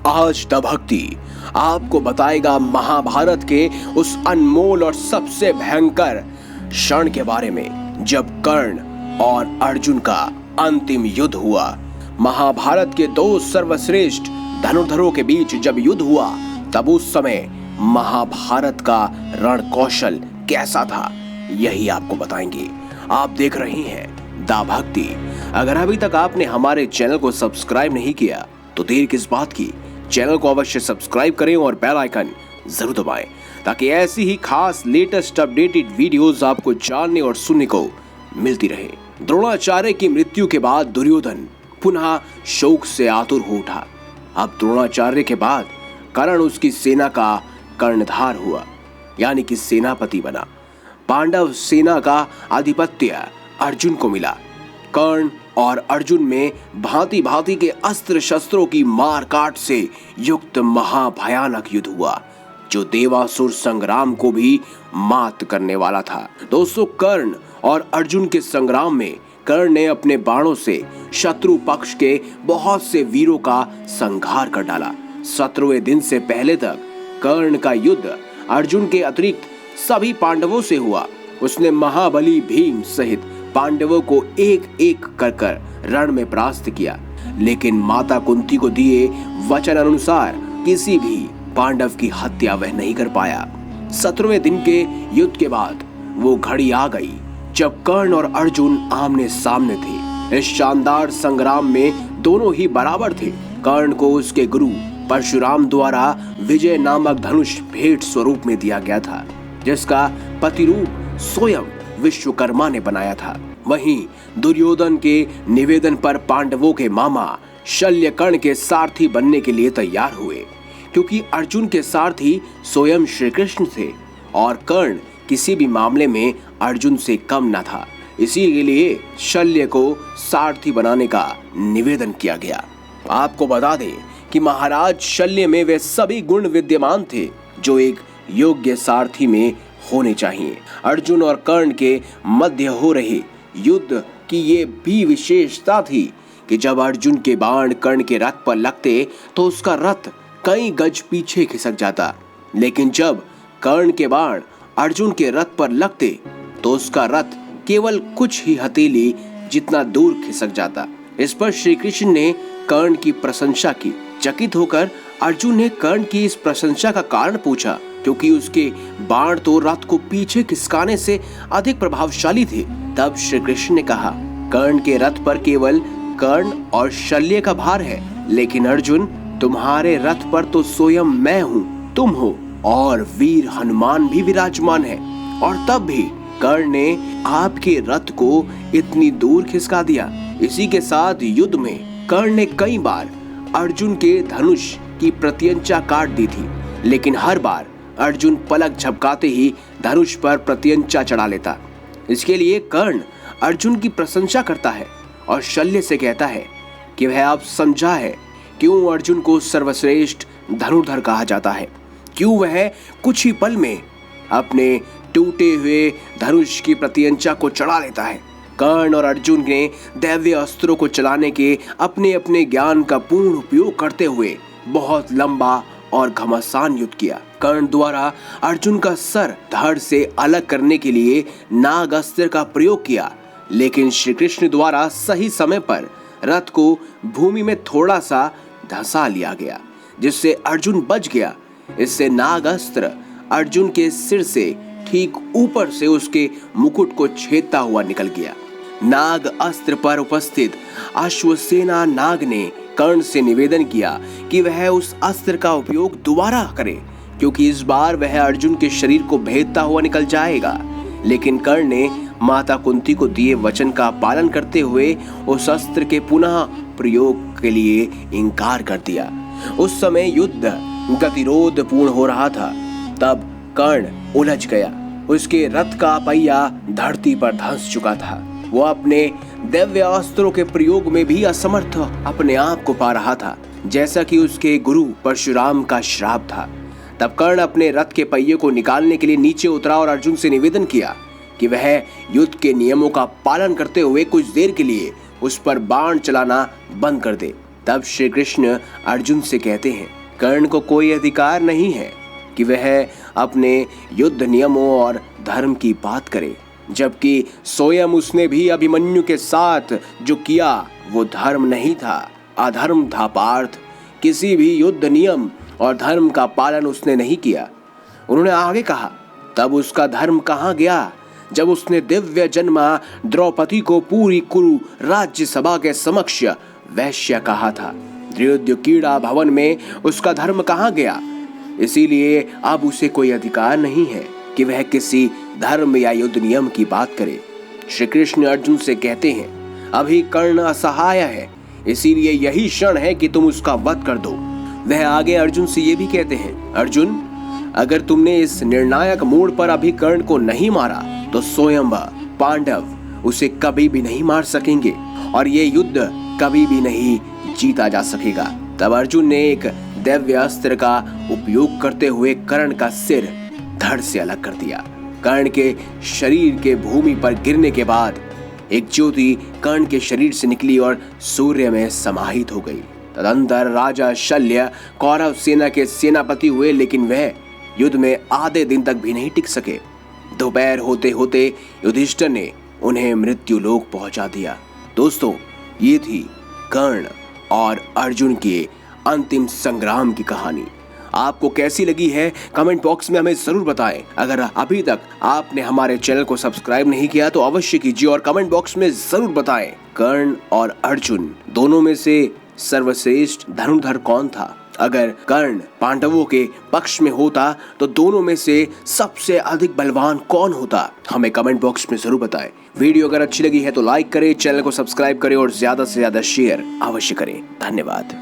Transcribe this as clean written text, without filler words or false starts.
आज द भक्ति आपको बताएगा महाभारत के उस अनमोल और सबसे भयंकर क्षण के बारे में जब कर्ण और अर्जुन का अंतिम युद्ध हुआ। महाभारत के दो सर्वश्रेष्ठ धनुर्धरों के बीच जब युद्ध हुआ तब उस समय महाभारत का रण कौशल कैसा था, यही आपको बताएंगे। आप देख रहे हैं द भक्ति। अगर अभी तक आपने हमारे चैनल को सब्सक्राइब नहीं किया तो देर किस बात की, चैनल को अवश्य सब्सक्राइब करें और बेल आइकन जरूर दबाएं ताकि ऐसी ही खास लेटेस्ट अपडेटेड वीडियोस आपको जानने और सुनने को मिलती रहे। द्रोणाचार्य की मृत्यु के बाद दुर्योधन पुनः शोक से आतुर हो उठा। अब द्रोणाचार्य के बाद कर्ण उसकी सेना का कर्णधार हुआ, यानी कि सेनापति बना। पांडव सेना का आधिपत्य अर्जुन को मिला। कर्ण और अर्जुन में भांति भांति के अस्त्र शस्त्रों की मार काट से युक्त महाभयानक युद्ध हुआ जो देवासुर संग्राम को भी मात करने वाला था। दोस्तों, कर्ण और अर्जुन के संग्राम में कर्ण ने अपने बाणों से शत्रु पक्ष के बहुत से वीरों का संहार कर डाला। 17वें दिन से पहले तक कर्ण का युद्ध अर्जुन के अतिरिक्त सभी पांडवों से हुआ। उसने महाबली भीम सहित पांडवों को एक एक कर रण में परास्त किया, लेकिन माता कुंती को दिए वचन अनुसार किसी भी पांडव की हत्या वह नहीं कर पाया। 17वें दिन के युद्ध के बाद वो घड़ी आ गई जब कर्ण और अर्जुन आमने सामने थे। इस शानदार संग्राम में दोनों ही बराबर थे। कर्ण को उसके गुरु परशुराम द्वारा विजय नामक धनुष भेंट स्वरूप में दिया गया था, जिसका प्रतिरूप स्वयं विश्वकर्मा ने बनाया था। वहीं दुर्योधन के निवेदन पर पांडवों के मामा शल्य कर्ण के सारथी बनने के लिए तैयार हुए, क्योंकि अर्जुन के सारथी स्वयं श्री कृष्ण थे और कर्ण किसी भी मामले में अर्जुन से कम न था। इसीलिए शल्य को सारथी बनाने का निवेदन किया गया। आपको बता दें कि महाराज शल्य में वे सभी गुण विद्यमान थे जो एक योग्य सारथी में होने चाहिए। अर्जुन और कर्ण के मध्य हो रहे युद्ध की ये भी विशेषता थी कि जब अर्जुन के बाण कर्ण के रथ पर लगते तो उसका रथ कई गज पीछे खिसक जाता, लेकिन जब कर्ण के बाण अर्जुन के रथ पर लगते तो उसका रथ केवल कुछ ही हथेली जितना दूर खिसक जाता। इस पर श्री कृष्ण ने कर्ण की प्रशंसा की। चकित होकर अर्जुन ने कर्ण की इस प्रशंसा का कारण पूछा, क्योंकि उसके बाण तो रथ को पीछे खिसकाने से अधिक प्रभावशाली थे। तब श्री कृष्ण ने कहा, कर्ण के रथ पर केवल कर्ण और शल्य का भार है, लेकिन अर्जुन तुम्हारे रथ पर तो स्वयं मैं हूँ, तुम हो और वीर हनुमान भी विराजमान है। और तब भी कर्ण ने आपके रथ को इतनी दूर खिसका दिया। इसी के साथ युद्ध में कर्ण ने कई बार अर्जुन के धनुष की प्रत्यंचा काट दी थी, लेकिन हर बार अर्जुन पलक झपकाते ही धनुष पर प्रत्यंचा चढ़ा लेता। इसके लिए कर्ण अर्जुन की प्रशंसा करता है और शल्य से कहता है कि वह अब समझा है क्यों अर्जुन को सर्वश्रेष्ठ धनुर्धर कहा जाता है, क्यों वह कुछ ही पल में अपने टूटे हुए धनुष की प्रत्यंचा को चढ़ा लेता है। कर्ण और अर्जुन ने दैवीय अस्त्रों को चलाने के अपने अपने ज्ञान का पूर्ण उपयोग करते हुए बहुत लंबा और घमासान युद्ध किया। कर्ण द्वारा अर्जुन का सर धड़ से अलग करने के लिए नाग अस्त्र का प्रयोग किया, लेकिन श्री कृष्ण द्वारा सही समय पर रथ को भूमि में थोड़ा सा धंसा लिया गया, जिससे अर्जुन बच गया। इससे नाग अस्त्र अर्जुन के सिर से ठीक ऊपर से उसके मुकुट को छेदता हुआ निकल गया। नाग अस्त्र पर उपस्थित अश्वसेना नाग ने कर्ण से निवेदन किया कि वह उस अस्त्र का उपयोग दोबारा करे, क्योंकि इस बार वह अर्जुन के शरीर को भेदता हुआ निकल जाएगा। लेकिन कर्ण ने माता कुंती को दिए वचन का पालन करते हुए उस अस्त्र के पुनः प्रयोग के लिए इनकार कर दिया। उस समय युद्ध गतिरोध पूर्ण हो रहा था। तब कर्ण उलझ गया। उसके रथ का पहिया धरती पर धंस चुका था। वो अपने दिव्य अस्त्रों के प्रयोग में भी असमर्थ अपने आप को पा रहा था, जैसा कि उसके गुरु परशुराम का श्राप था। तब कर्ण अपने रथ के पहिए को निकालने के लिए नीचे उतरा और अर्जुन से निवेदन किया कि वह युद्ध के नियमों का पालन करते हुए कुछ देर के लिए उस पर बाण चलाना बंद कर दे। तब श्री कृष्ण अर्जुन से कहते हैं कर्ण को कोई अधिकार नहीं है कि वह अपने युद्ध नियमों और धर्म की बात करे, जबकि स्वयं उसने भी अभिमन्यु के साथ जो किया वो धर्म नहीं था, अधर्म था पार्थ। किसी भी युद्ध नियम और धर्म का पालन उसने नहीं किया। उन्होंने आगे कहा, तब उसका धर्म कहाँ गया जब उसने दिव्य जन्मा द्रौपदी को पूरी कुरु राज्य सभा के समक्ष वैश्य कहा था। द्रौपदी क्रीड़ा भवन में उसका धर्म कहाँ गया? इसीलिए अब उसे कोई अधिकार नहीं है कि वह किसी धर्म या युद्ध नियम की बात करे। श्री कृष्ण अर्जुन से कहते हैं, अभी कर्ण असहाय है, इसीलिए यही क्षण है कि तुम उसका वध कर दो। वह आगे अर्जुन से ये भी कहते हैं, अर्जुन, अगर तुमने इस निर्णायक मोड़ पर अभी कर्ण को नहीं मारा तो स्वयं पांडव उसे कभी भी नहीं मार सकेंगे और ये युद्ध कभी भी नहीं जीता जा सकेगा। तब अर्जुन ने एक दिव्य अस्त्र का उपयोग करते हुए कर्ण का सिर धड़ से अलग कर दिया। कर्ण के शरीर के भूमि पर गिरने के बाद एक ज्योति कर्ण के शरीर से निकली और सूर्य में समाहित हो गई। तदंतर राजा शल्य कौरव सेना के सेनापति हुए, लेकिन वह युद्ध में आधे दिन तक भी नहीं टिक सके। दोपहर होते होते युधिष्ठिर ने उन्हें मृत्यु लोक पहुंचा दिया। दोस्तों, ये थी कर्ण और अर्जुन के अंतिम संग्राम की कहानी। आपको कैसी लगी है कमेंट बॉक्स में हमें जरूर बताएं। अगर अभी तक आपने हमारे चैनल को सब्सक्राइब नहीं किया तो अवश्य कीजिए और कमेंट बॉक्स में जरूर बताएं, कर्ण और अर्जुन दोनों में से सर्वश्रेष्ठ धनुर्धर कौन था? अगर कर्ण पांडवों के पक्ष में होता तो दोनों में से सबसे अधिक बलवान कौन होता? हमें कमेंट बॉक्स में जरूर बताएं। वीडियो अगर अच्छी लगी है तो लाइक करें, चैनल को सब्सक्राइब करें और ज्यादा से ज्यादा शेयर अवश्य करें। धन्यवाद।